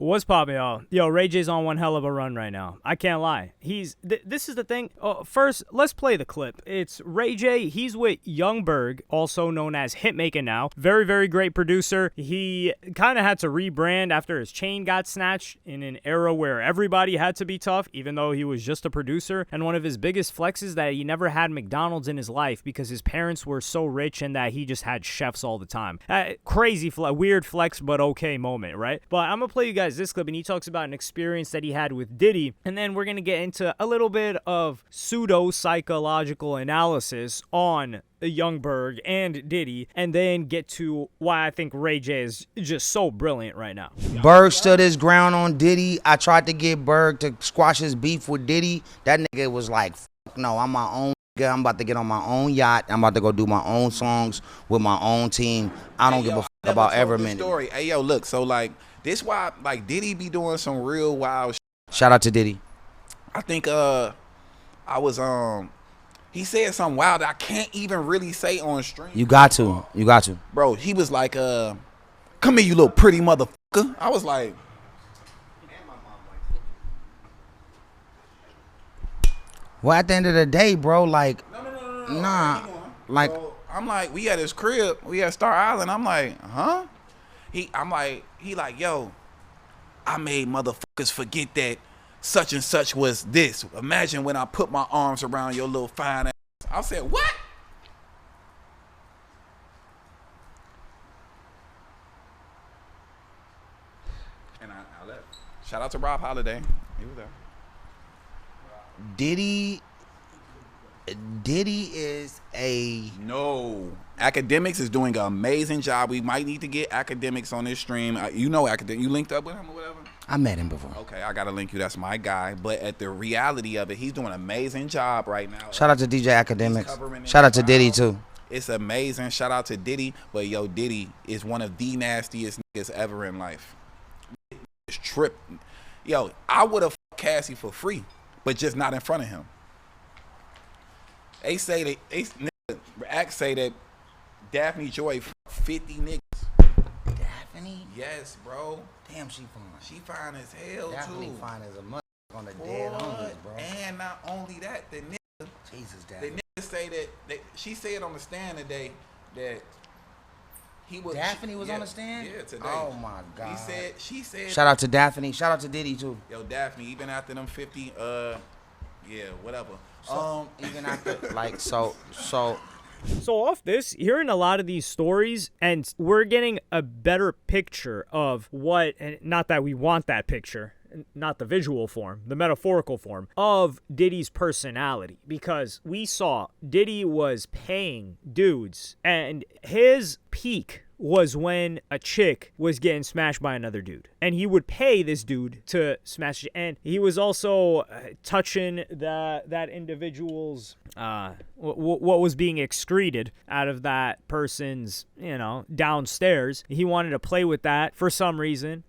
What's poppin', y'all? Yo, Ray J's on one hell of a run right now. I can't lie. This is the thing. First, let's play the clip. It's Ray J. He's with Berg, also known as Hitmaker now. Very, very great producer. He kind of had to rebrand after his chain got snatched in an era where everybody had to be tough, even though he was just a producer. And one of his biggest flexes that he never had McDonald's in his life because his parents were so rich and that he just had chefs all the time. Crazy, weird flex, but okay moment, right? But I'm gonna play you guys this clip, and he talks about an experience that he had with Diddy, and then we're gonna get into a little bit of pseudo-psychological analysis on Berg and Diddy, and then get to why I think Ray J is just so brilliant right now. Berg stood his ground on Diddy. I tried to get Berg to squash his beef with Diddy. That nigga was like, fuck no, I'm my own nigga. I'm about to get on my own yacht. I'm about to go do my own songs with my own team. I don't give a fuck about ever minute. Story. Hey, yo, look, so like, this why, like, Diddy be doing some real wild shit. Shout out to Diddy. I think, he said something wild that I can't even really say on stream. You got to. Bro, he was like, come here, you little pretty motherfucker. I was like, well, at the end of the day, bro, like, no. Nah, like, so I'm like, we at his crib, we at Star Island. I'm like, huh? He like, yo, I made motherfuckers forget that such and such was this. Imagine when I put my arms around your little fine ass. I said, what? And I left. Shout out to Rob Holiday. He was there. Diddy is a... No. Academics is doing an amazing job. We might need to get Academics on this stream. You know Academics. You linked up with him or whatever? I met him before. Okay, I got to link you. That's my guy. But at the reality of it, he's doing an amazing job right now. Shout out to DJ Academics. Shout out to Diddy, too. It's amazing. Shout out to Diddy. But, yo, Diddy is one of the nastiest niggas ever in life. It's trip. Yo, I would have fucked Cassie for free, but just not in front of him. They say that Daphne Joy 50 niggas. Daphne? Yes, bro. Damn, she fine. She fine as hell, Daphne too. fine as a mother on the dead homies, bro. And not only that, the nigga. Jesus, Daphne. The nigga say that she said on the stand today that he was. Daphne was on the stand? Yeah, today. Oh, my God. She said. Shout out to Daphne. Shout out to Diddy, too. Yo, Daphne, even after them 50, yeah, whatever. So, even after, like, so off this, hearing a lot of these stories, and we're getting a better picture of what, and not that we want that picture, not the visual form, the metaphorical form, of Diddy's personality. Because we saw Diddy was paying dudes, and his peak was when a chick was getting smashed by another dude, and he would pay this dude to smash it. And he was also touching that individual's what was being excreted out of that person's, downstairs. He wanted to play with that for some reason.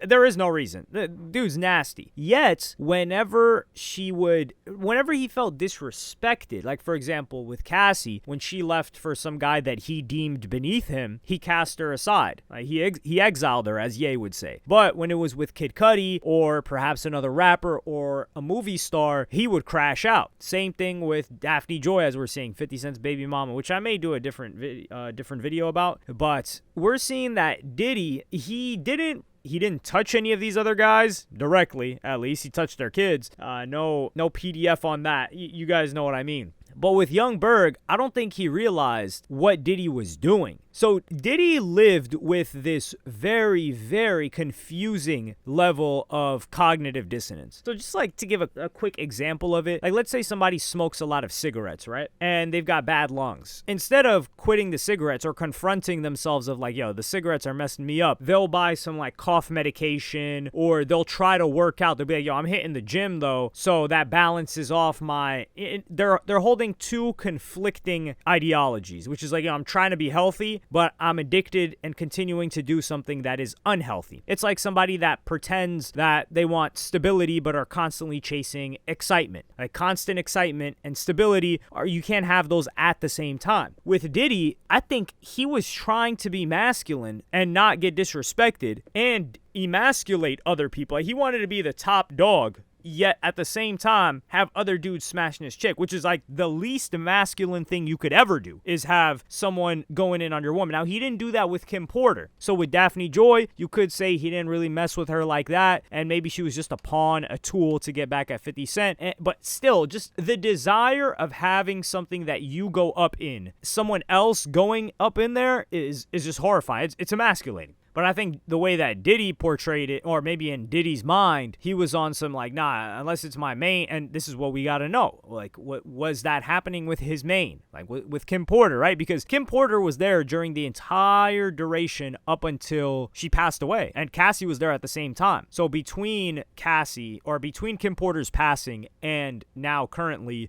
There is no reason. The dude's nasty. Yet whenever he felt disrespected, like for example with Cassie, when she left for some guy that he deemed beneath him, he cast her aside. He exiled her, as Ye would say. But when it was with Kid Cudi or perhaps another rapper or a movie star, he would crash out. Same thing with Daphne Joy, as we're seeing, 50 Cent's baby mama, which I may do a different video about. But we're seeing that Diddy, he didn't touch any of these other guys directly, at least. He touched their kids. No PDF on that. You guys know what I mean. But with Berg, I don't think he realized what Diddy was doing. So Diddy lived with this very, very confusing level of cognitive dissonance. So just like to give a quick example of it, like let's say somebody smokes a lot of cigarettes, right? And they've got bad lungs. Instead of quitting the cigarettes or confronting themselves of like, yo, the cigarettes are messing me up, they'll buy some like cough medication, or they'll try to work out. They'll be like, yo, I'm hitting the gym though, so that balances off my... They're holding holding two conflicting ideologies, which is like, I'm trying to be healthy, but I'm addicted and continuing to do something that is unhealthy. It's like somebody that pretends that they want stability but are constantly chasing excitement. Like constant excitement and stability, you can't have those at the same time. With Diddy, I think he was trying to be masculine and not get disrespected and emasculate other people. He wanted to be the top dog, yet at the same time have other dudes smashing his chick, which is like the least masculine thing you could ever do, is have someone going in on your woman. Now, he didn't do that with Kim Porter. So with Daphne Joy, you could say he didn't really mess with her like that, and maybe she was just a pawn, a tool to get back at 50 Cent. But still, just the desire of having something that you go up in, someone else going up in there is just horrifying. It's emasculating. But I think the way that Diddy portrayed it, or maybe in Diddy's mind, he was on some like, nah, unless it's my main, and this is what we got to know. Like, what was that happening with his main? Like with Kim Porter, right? Because Kim Porter was there during the entire duration up until she passed away. And Cassie was there at the same time. So between Kim Porter's passing and now currently,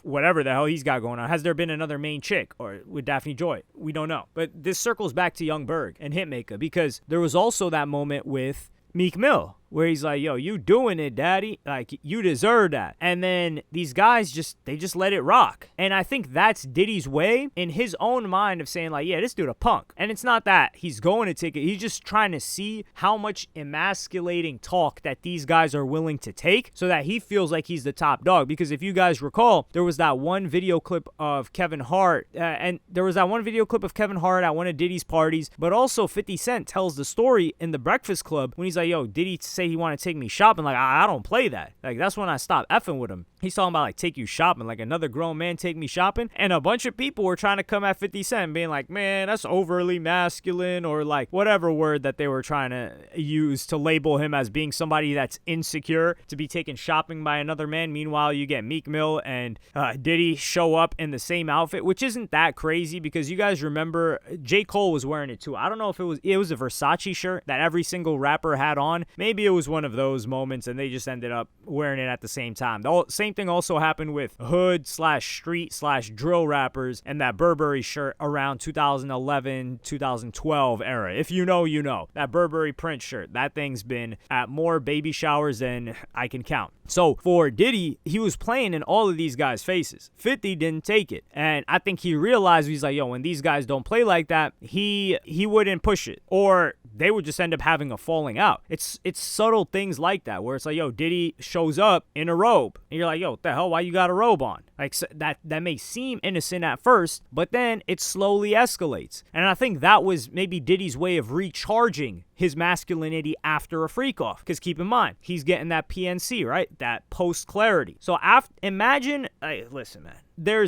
whatever the hell he's got going on, has there been another main chick or with Daphne Joy? We don't know. But this circles back to Young Berg and Hitmaker, because there was also that moment with Meek Mill where he's like, yo, you doing it, daddy. Like, you deserve that. And then these guys just let it rock. And I think that's Diddy's way in his own mind of saying like, yeah, this dude a punk. And it's not that he's going to take it. He's just trying to see how much emasculating talk that these guys are willing to take so that he feels like he's the top dog. Because if you guys recall, there was that one video clip of Kevin Hart at one of Diddy's parties, but also 50 Cent tells the story in the Breakfast Club when he's like, yo, Diddy say he want to take me shopping. Like, I don't play that. Like, that's when I stopped effing with him. He's talking about like, take you shopping, like another grown man take me shopping. And a bunch of people were trying to come at 50 Cent being like, man, that's overly masculine, or like whatever word that they were trying to use to label him as being somebody that's insecure to be taken shopping by another man. Meanwhile, you get Meek Mill and Diddy show up in the same outfit, which isn't that crazy because you guys remember J. Cole was wearing it too. I don't know if it was a Versace shirt that every single rapper had on. Maybe it was one of those moments and they just ended up wearing it at the same time. The same thing also happened with hood/street/drill rappers and that Burberry shirt around 2011, 2012 era. If you know, you know. That Burberry print shirt, that thing's been at more baby showers than I can count. So for Diddy, he was playing in all of these guys' faces. 50 didn't take it. And I think he realized, he's like, yo, when these guys don't play like that, he wouldn't push it. Or they would just end up having a falling out. It's subtle things like that where it's like, yo, Diddy shows up in a robe. And you're like, yo, what the hell? Why you got a robe on? Like, so that may seem innocent at first, but then it slowly escalates. And I think that was maybe Diddy's way of recharging his masculinity after a freak off. Because keep in mind, he's getting that PNC, right? That post-clarity. So imagine, listen, man. There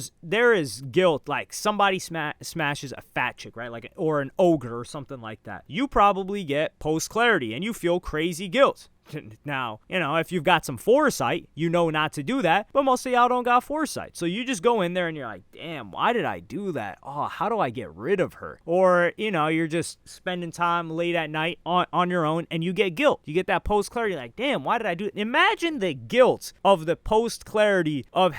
is guilt, like somebody smashes a fat chick, right? Like, or an ogre or something like that. You probably get post-clarity and you feel crazy guilt. Now, if you've got some foresight, you know not to do that, but most of y'all don't got foresight. So you just go in there and you're like, damn, why did I do that? Oh, how do I get rid of her? Or, you're just spending time late at night on your own and you get guilt. You get that post-clarity, like, damn, why did I do it? Imagine the guilt of the post-clarity of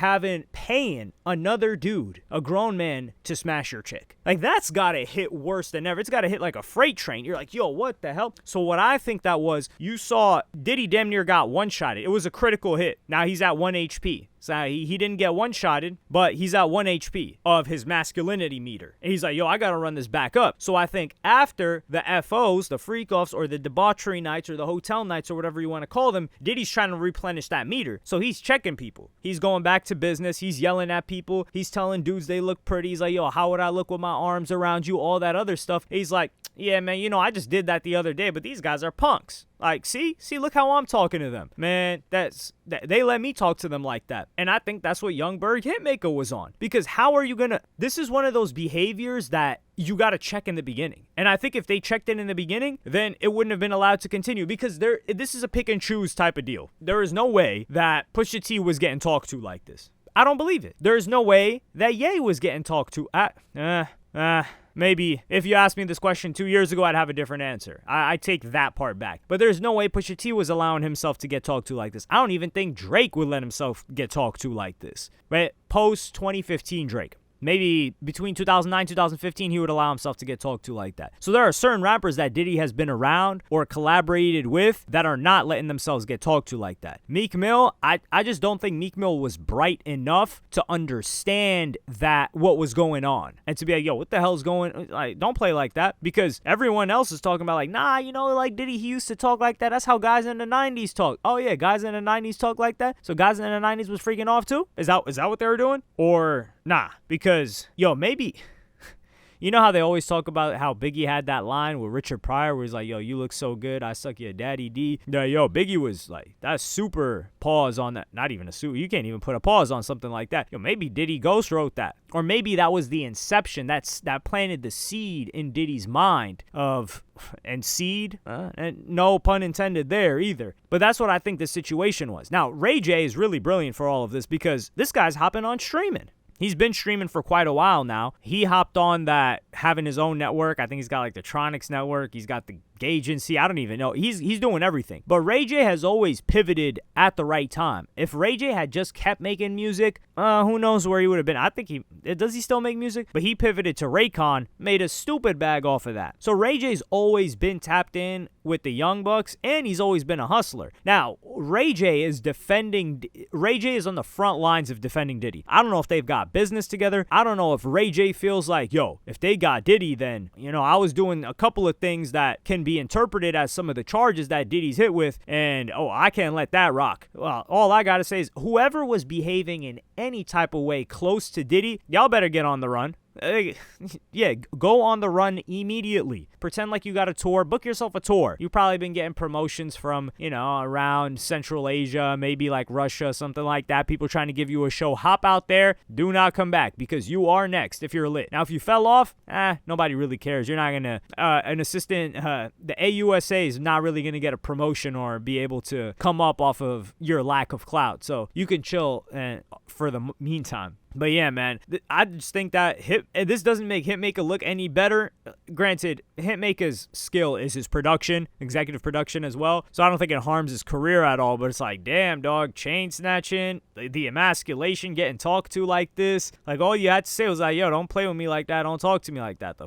paying another dude, a grown man, to smash your chick. Like, that's gotta hit worse than ever. It's gotta hit like a freight train. You're like, yo, what the hell? So what I think that was, you saw Diddy damn near got one-shotted. It was a critical hit. Now he's at 1 HP. So he didn't get one-shotted, but he's at 1 HP of his masculinity meter. And he's like, yo, I got to run this back up. So I think after the FOs, the freak-offs, or the debauchery nights, or the hotel nights, or whatever you want to call them, Diddy's trying to replenish that meter. So he's checking people. He's going back to business. He's yelling at people. He's telling dudes they look pretty. He's like, yo, how would I look with my arms around you? All that other stuff. He's like, yeah, man, I just did that the other day, but these guys are punks. Like, see, look how I'm talking to them. Man, they let me talk to them like that. And I think that's what Young Berg Hitmaker was on. Because how are you this is one of those behaviors that you got to check in the beginning. And I think if they checked in the beginning, then it wouldn't have been allowed to continue because this is a pick and choose type of deal. There is no way that Pusha T was getting talked to like this. I don't believe it. There is no way that Ye was getting talked to. maybe if you asked me this question 2 years ago, I'd have a different answer. I take that part back. But there's no way Pusha T was allowing himself to get talked to like this. I don't even think Drake would let himself get talked to like this. Right? Post 2015 Drake. Maybe between 2009 2015, he would allow himself to get talked to like that. So there are certain rappers that Diddy has been around or collaborated with that are not letting themselves get talked to like that. Meek Mill, I just don't think Meek Mill was bright enough to understand that what was going on and to be like, yo, what the hell's going? Like, don't play like that, because everyone else is talking about like, nah, you know, like Diddy, he used to talk like that. That's how guys in the 90s talk. Oh yeah, guys in the 90s talk like that. So guys in the 90s was freaking off too? Is that what they were doing? Or nah, because, yo, maybe, you know how they always talk about how Biggie had that line with Richard Pryor where he's like, yo, you look so good, I suck your daddy D. Yo, Biggie was like, that's super pause on that. Not even a super, you can't even put a pause on something like that. Yo, maybe Diddy ghost wrote that. Or maybe that was the inception, that planted the seed in Diddy's mind of, and seed, and no pun intended there either. But that's what I think the situation was. Now, Ray J is really brilliant for all of this because this guy's hopping on streaming. He's been streaming for quite a while now. He hopped on that, having his own network. I think he's got like the Tronics network. He's got the Agency. I don't even know. He's doing everything. But Ray J has always pivoted at the right time. If Ray J had just kept making music, who knows where he would have been. I think does he still make music? But he pivoted to Raycon, made a stupid bag off of that. So Ray J's always been tapped in with the Young Bucks, and he's always been a hustler. Now, Ray J is on the front lines of defending Diddy. I don't know if they've got business together. I don't know if Ray J feels like, yo, if they got Diddy, then, you know, I was doing a couple of things that can be interpreted as some of the charges that Diddy's hit with, and I can't let that rock. Well, all I gotta say is whoever was behaving in any type of way close to Diddy, y'all better get on the run. Yeah, go on the run immediately. Pretend like you got a tour. Book yourself a tour. You've probably been getting promotions from, you know, around Central Asia, maybe like Russia, something like that. People trying to give you a show. Hop out there. Do not come back, because you are next if you're lit. Now, if you fell off, nobody really cares. You're not gonna, an assistant, the AUSA is not really gonna get a promotion or be able to come up off of your lack of clout. So you can chill for the meantime. But yeah, man, I just think that this doesn't make Hitmaker look any better. Granted, Hitmaker's skill is his production, executive production as well. So I don't think it harms his career at all. But it's like, damn, dog, chain snatching, the emasculation, getting talked to like this. Like, all you had to say was like, yo, don't play with me like that. Don't talk to me like that.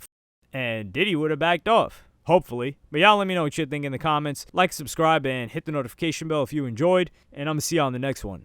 And Diddy would have backed off. Hopefully. But y'all let me know what you think in the comments. Like, subscribe, and hit the notification bell if you enjoyed. And I'm going to see y'all in the next one.